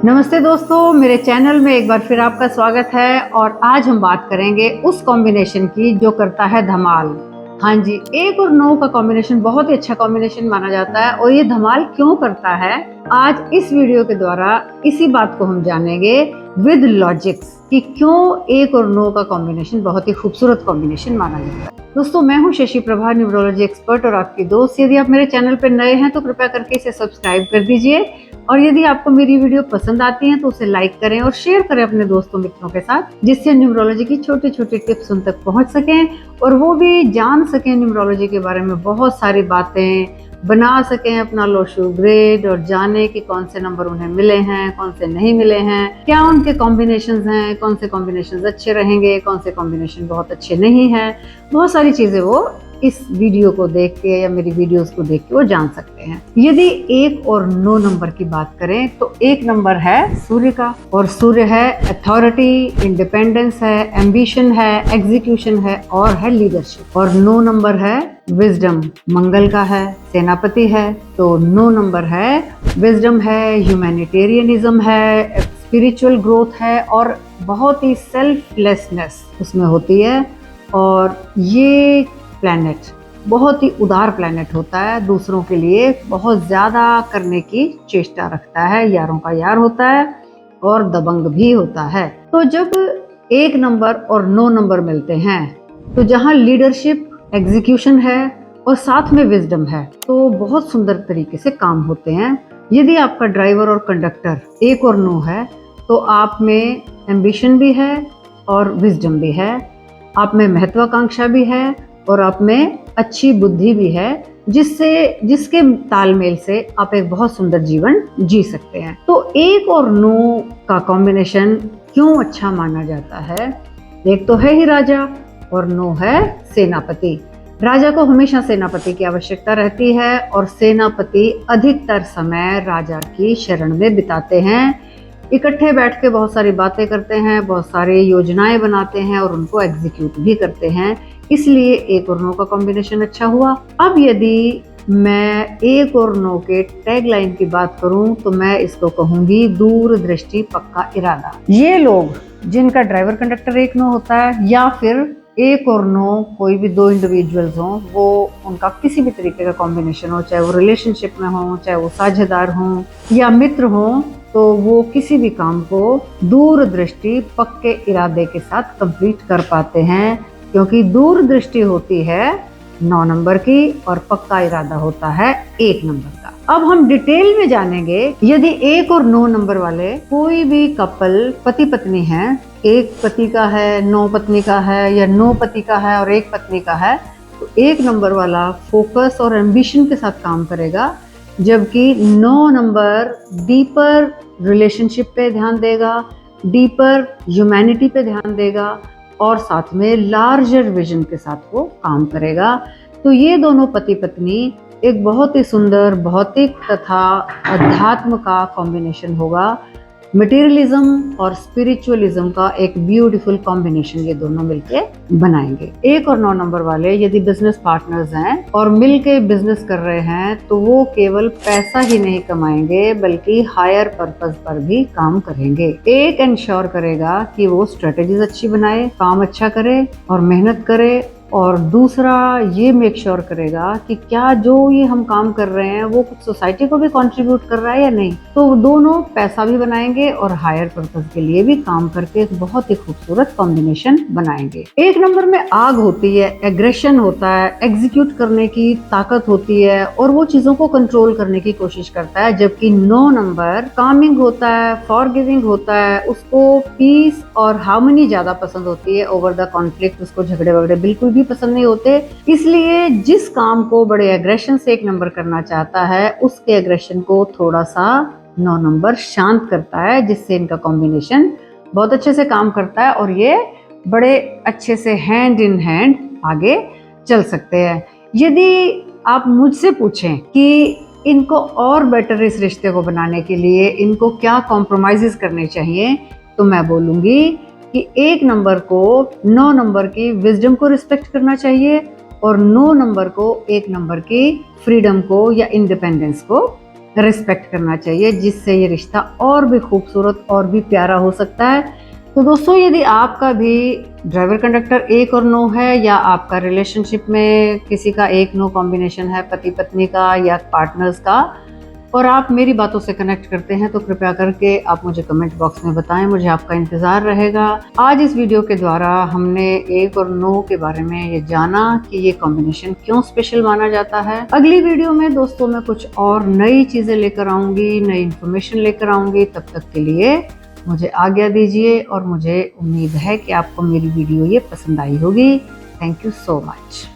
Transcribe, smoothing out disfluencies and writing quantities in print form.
नमस्ते दोस्तों, मेरे चैनल में एक बार फिर आपका स्वागत है। और आज हम बात करेंगे उस कॉम्बिनेशन की जो करता है धमाल। हाँ जी, 1 और 9 का कॉम्बिनेशन बहुत ही अच्छा कॉम्बिनेशन माना जाता है। और ये धमाल क्यों करता है, आज इस वीडियो के द्वारा इसी बात को हम जानेंगे विद लॉजिक्स कि क्यों 1 और 9 का कॉम्बिनेशन बहुत ही खूबसूरत कॉम्बिनेशन माना जाता है। दोस्तों, मैं हूं शशि प्रभा, न्यूमरोलॉजी एक्सपर्ट और आपकी दोस्त। यदि आप मेरे चैनल पर नए हैं तो कृपया करके इसे सब्सक्राइब कर दीजिए। और यदि आपको मेरी वीडियो पसंद आती है तो उसे लाइक करें और शेयर करें अपने दोस्तों मित्रों के साथ, जिससे न्यूमरोलॉजी की छोटी छोटी टिप्स उन तक पहुंच सकें और वो भी जान सकें न्यूमरोलॉजी के बारे में बहुत सारी बातें, बना सकें अपना लोशो ग्रेड और जाने कि कौन से नंबर उन्हें मिले हैं, कौन से नहीं मिले हैं, क्या उनके कॉम्बिनेशंस हैं, कौन से कॉम्बिनेशंस अच्छे रहेंगे, कौन से कॉम्बिनेशन बहुत अच्छे नहीं हैं। बहुत सारी चीजें वो इस वीडियो को देख के या मेरी वीडियोस को देख के वो जान सकते हैं। यदि 1 और 9 नंबर की बात करें तो 1 नंबर है सूर्य का, और सूर्य है अथॉरिटी, इंडिपेंडेंस है, एम्बिशन है, एग्जीक्यूशन है और है लीडरशिप। और 9 नंबर है विजडम, मंगल का है, सेनापति है। तो 9 नंबर है विजडम है, ह्यूमैनिटेरियनिज्म है, स्पिरिचुअल ग्रोथ है और बहुत ही सेल्फलेसनेस उसमें होती है। और ये प्लैनेट बहुत ही उदार प्लैनेट होता है, दूसरों के लिए बहुत ज्यादा करने की चेष्टा रखता है, यारों का यार होता है और दबंग भी होता है। तो जब 1 नंबर और 9 नंबर मिलते हैं तो जहां लीडरशिप, एग्जीक्यूशन है और साथ में विजडम है तो बहुत सुंदर तरीके से काम होते हैं। यदि आपका ड्राइवर और कंडक्टर 1 और 9 है तो आप में एम्बिशन भी है और विजडम भी है, आप में महत्वाकांक्षा भी है और आप में अच्छी बुद्धि भी है, जिसके तालमेल से आप एक बहुत सुंदर जीवन जी सकते हैं। तो 1 और 9 का कॉम्बिनेशन क्यों अच्छा माना जाता है? एक तो है ही राजा और 9 है सेनापति। राजा को हमेशा सेनापति की आवश्यकता रहती है और सेनापति अधिकतर समय राजा की शरण में बिताते हैं, इकट्ठे बैठ के बहुत सारी बातें करते हैं, बहुत सारी योजनाएं बनाते हैं और उनको एग्जीक्यूट भी करते हैं। इसलिए 1 और 9 का कॉम्बिनेशन अच्छा हुआ। अब यदि मैं 1 और 9 के टैग लाइन की बात करूं तो मैं इसको कहूंगी दूरदृष्टि पक्का इरादा। ये लोग जिनका ड्राइवर कंडक्टर 1 9 होता है या फिर 1 और 9 कोई भी 2 इंडिविजुअल्स हों, वो उनका किसी भी तरीके का कॉम्बिनेशन हो, चाहे वो रिलेशनशिप में हो, चाहे वो साझेदार हों या मित्र हों, तो वो किसी भी काम को दूरदृष्टि पक्के इरादे के साथ कंप्लीट कर पाते हैं, क्योंकि दूरदृष्टि होती है 9 नंबर की और पक्का इरादा होता है 1 नंबर का। अब हम डिटेल में जानेंगे, यदि 1 और 9 नंबर वाले कोई भी कपल पति पत्नी है, 1 पति का है, 9 पत्नी का है या 9 पति का है और 1 पत्नी का है, तो 1 नंबर वाला फोकस और एम्बिशन के साथ काम करेगा, जबकि 9 नंबर डीपर रिलेशनशिप पे ध्यान देगा, डीपर ह्यूमैनिटी पे ध्यान देगा और साथ में लार्जर विजन के साथ वो काम करेगा। तो ये दोनों पति पत्नी एक बहुत ही सुंदर भौतिक तथा अध्यात्म का कॉम्बिनेशन होगा। मटेरियलिज्म और स्पिरिचुअलिज्म का एक ब्यूटीफुल कॉम्बिनेशन ये दोनों मिलके बनाएंगे। 1 और 9 नंबर वाले यदि बिजनेस पार्टनर्स हैं और मिलके बिजनेस कर रहे हैं तो वो केवल पैसा ही नहीं कमाएंगे बल्कि हायर पर्पस पर भी काम करेंगे। एक इंश्योर करेगा कि वो स्ट्रेटेजीज अच्छी बनाए, काम अच्छा करे और मेहनत करे, और दूसरा ये मेक श्योर करेगा कि क्या जो ये हम काम कर रहे हैं वो कुछ सोसाइटी को भी कंट्रीब्यूट कर रहा है या नहीं। तो दोनों पैसा भी बनाएंगे और हायर पर्पस के लिए भी काम करके एक बहुत ही खूबसूरत कॉम्बिनेशन बनाएंगे। 1 नंबर में आग होती है, एग्रेशन होता है, एग्जीक्यूट करने की ताकत होती है और वो चीजों को कंट्रोल करने की कोशिश करता है, जबकि 9 नंबर कामिंग होता है, फॉरगिविंग होता है, उसको पीस और हार्मनी ज्यादा पसंद होती है ओवर द कॉन्फ्लिक्ट। उसको झगड़े वगड़े बिल्कुल भी पसंद नहीं होते। इसलिए जिस काम को बड़े एग्रेशन से 1 नंबर करना चाहता है उसके एग्रेशन को थोड़ा सा 9 नंबर शांत करता है, जिससे इनका कॉम्बिनेशन बहुत अच्छे से काम करता है और ये बड़े अच्छे से हैंड इन हैंड आगे चल सकते हैं। यदि आप मुझसे पूछें कि इनको और बेटर इस रिश्ते को बनाने के लिए इनको क्या कॉम्प्रोमाइजेस करने चाहिए, तो मैं बोलूंगी कि 1 नंबर को 9 नंबर की विजडम को रिस्पेक्ट करना चाहिए और 9 नंबर को 1 नंबर की फ्रीडम को या इंडिपेंडेंस को रिस्पेक्ट करना चाहिए, जिससे ये रिश्ता और भी खूबसूरत और भी प्यारा हो सकता है। तो दोस्तों, यदि आपका भी ड्राइवर कंडक्टर 1 और 9 है, या आपका रिलेशनशिप में किसी का 1-9 कॉम्बिनेशन है, पति पत्नी का या पार्टनर्स का, और आप मेरी बातों से कनेक्ट करते हैं, तो कृपया करके आप मुझे कमेंट बॉक्स में बताएं, मुझे आपका इंतज़ार रहेगा। आज इस वीडियो के द्वारा हमने 1 और 9 के बारे में ये जाना कि ये कॉम्बिनेशन क्यों स्पेशल माना जाता है। अगली वीडियो में दोस्तों मैं कुछ और नई चीज़ें लेकर आऊँगी, नई इन्फॉर्मेशन लेकर आऊँगी। तब तक के लिए मुझे आज्ञा दीजिए, और मुझे उम्मीद है कि आपको मेरी वीडियो ये पसंद आई होगी। Thank you so much.